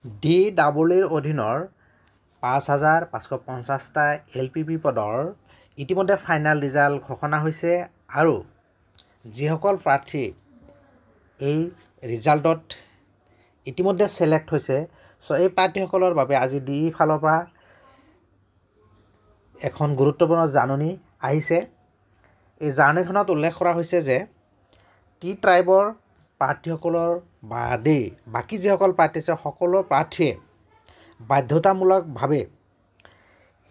DEEৰ অধীনৰ ৫,৫৫০টা LPP পদৰ ইতিমধ্যে ফাইনেল ৰিজাল্ট ঘোষণা হৈছে আৰু যিসকল প্ৰাৰ্থী এই ৰিজাল্টত ইতিমধ্যে ছিলেক্ট হৈছে এই প্ৰাৰ্থীসকলৰ বাবে আজি DE ফালৰ পৰা এখন গুৰুত্বপূৰ্ণ জাননী আহিছে। এই জাননীখনত উল্লেখ কৰা হৈছে যে টি ট্ৰাইবৰ প্ৰাৰ্থীসকলৰ বাদে বাকী যিসকল প্ৰাৰ্থী আছে সকলো প্ৰাৰ্থীয়ে বাধ্যতামূলকভাৱে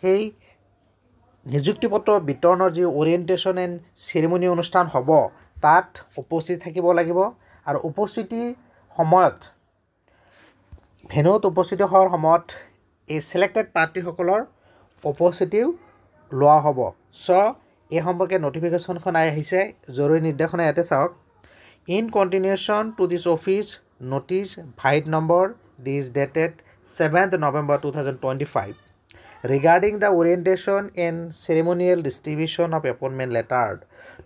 সেই নিযুক্তি পত্ৰ বিতৰণৰ যি অৰিয়েণ্টেশ্যন এণ্ড চেৰিমনি অনুষ্ঠান হ'ব তাত উপস্থিত থাকিব লাগিব আৰু উপস্থিতিৰ সময়ত ভেন্যুত উপস্থিত হোৱাৰ সময়ত এই ছিলেক্টেড প্ৰাৰ্থীসকলৰ উপস্থিতিও লোৱা হ'ব। এই সম্পৰ্কে নটিফিকেশ্যনখন আহিছে, জৰুৰী নিৰ্দেশনা ইয়াতে চাওক। In continuation to this office notice Vide number this dated 7th November 2025 regarding the orientation and ceremonial distribution of appointment letter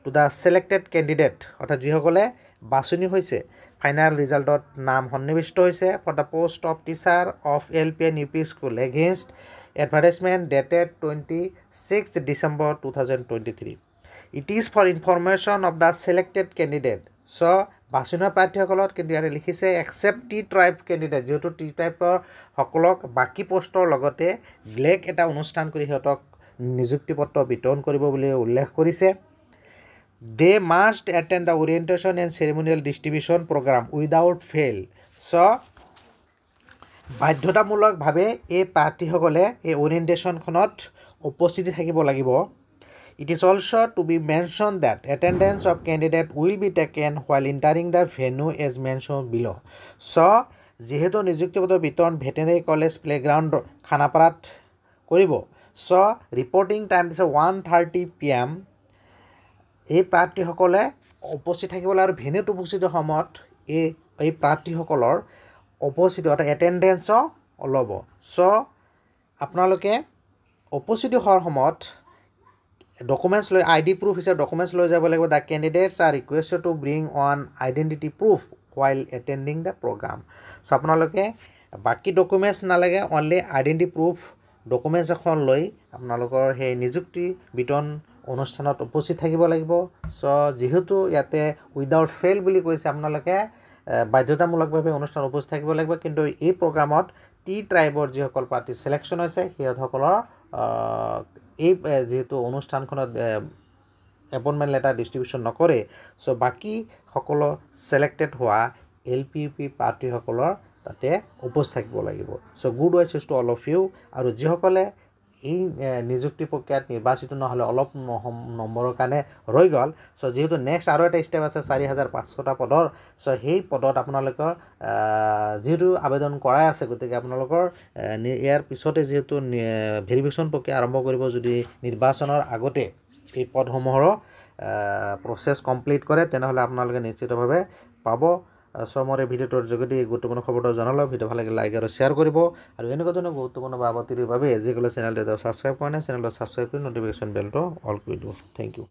to the selected candidate অৰ্থাৎ যিসকলে বাছনি হৈছে ফাইনেল ৰিজাল্টত নাম সন্নিৱিষ্ট হৈছে for the post of teacher of LP and UP school against advertisement dated 26th December 2023. It is for information of the selected candidate. বাছনি প্ৰাৰ্থীসকলত কিন্তু ইয়াতে লিখিছে এক্সেপ্ট টি ট্ৰাইব কেণ্ডিডেট, যিহেতু টি ট্ৰাইবৰ সকলক বাকী পোষ্টৰ লগতে বেলেগ এটা অনুষ্ঠান কৰি সিহঁতক নিযুক্তি পত্ৰ বিতৰণ কৰিব বুলি উল্লেখ কৰিছে। They must attend the orientation and ceremonial distribution programme without fail. বাধ্যতামূলকভাৱে এই প্ৰাৰ্থীসকলে এই অৰিয়েণ্টেশ্যনখনত উপস্থিতি থাকিব লাগিব। It is also to be mentioned that attendance of candidate will be taken while entering the venue as mentioned below. যিহেতু নিযুক্তিপত্ৰ বিতৰণ veterinary college playground খানাপাৰাত কৰিব, ৰিপৰ্টিং টাইম দিছে 1:30 PM। এই প্ৰাৰ্থীসকলে উপস্থিত থাকিব লাগে আৰু ভেন্যুত উপস্থিত সময়ত এই প্ৰাৰ্থীসকলৰ উপস্থিতি অৰ্থাৎ এটেণ্ডেঞ্চো ল'ব। আপোনালোকে উপস্থিত হোৱাৰ সময়ত ডকুমেণ্টছ লৈ ID প্ৰুফ হিচাপে ডকুমেণ্টছ লৈ যাব লাগিব। The candidates are requested to bring an identity proof while attending the programme. আপোনালোকে বাকী ডকুমেণ্টছ নালাগে, অনলি আইডেণ্টিটি প্ৰুফ ডকুমেণ্টছ এখন লৈ আপোনালোকৰ সেই নিযুক্তি বিতৰণ অনুষ্ঠানত উপস্থিত থাকিব লাগিব। যিহেতু ইয়াতে উইদাউট ফেইল বুলি কৈছে, আপোনালোকে বাধ্যতামূলকভাৱে অনুষ্ঠানত উপস্থিত থাকিব লাগিব। কিন্তু এই প্ৰগ্ৰামত টি ট্ৰাইবৰ যিসকল প্ৰাৰ্থী ছিলেকশ্যন হৈছে সিহঁতসকলৰ এই যিহেতু অনুষ্ঠানখনত এপইণ্টমেণ্ট লেটাৰ ডিষ্ট্ৰিবিউশ্যন নকৰে, বাকী সকলো ছিলেক্টেড হোৱা LPP প্ৰাৰ্থীসকলৰ তাতে উপস্থিত থাকিব লাগিব। Good wishes to all of you. আৰু যিসকলে এই নিযুক্তি প্ৰক্ৰিয়াত নিৰ্বাচিত নহ'লে অলপ নম্বৰৰ কাৰণে ৰৈ গ'ল, যিহেতু নেক্সট আৰু এটা ষ্টেপ আছে 4,500টা পদৰ, সেই পদত আপোনালোকৰ যিহেতু আবেদন কৰাই আছে, গতিকে আপোনালোকৰ ইয়াৰ পিছতে যিহেতু ভেৰিফিকেশ্যন প্ৰক্ৰিয়া আৰম্ভ কৰিব, যদি নিৰ্বাচনৰ আগতে এই পদসমূহৰ প্ৰচেছ কমপ্লিট কৰে তেনেহ'লে আপোনালোকে নিশ্চিতভাৱে পাব। মোৰ এই ভিডিঅ'টোৰ যোগেদি গুৰুত্বপূৰ্ণ খবৰটো জনালোঁ। ভিডিঅ' ভাল লাগিলে লাইক আৰু শ্বেয়াৰ কৰিব আৰু এনেকুৱা ধৰণৰ গুৰুত্বপূৰ্ণ বাতৰিৰ বাবে যিসকলে চেনেলটো ছাবস্ক্ৰাইব কৰা নাই চেনেলটো ছাবস্ক্ৰাইব কৰি নটিফিকেশ্যন বেলটো অল কৰি দিব। Thank U.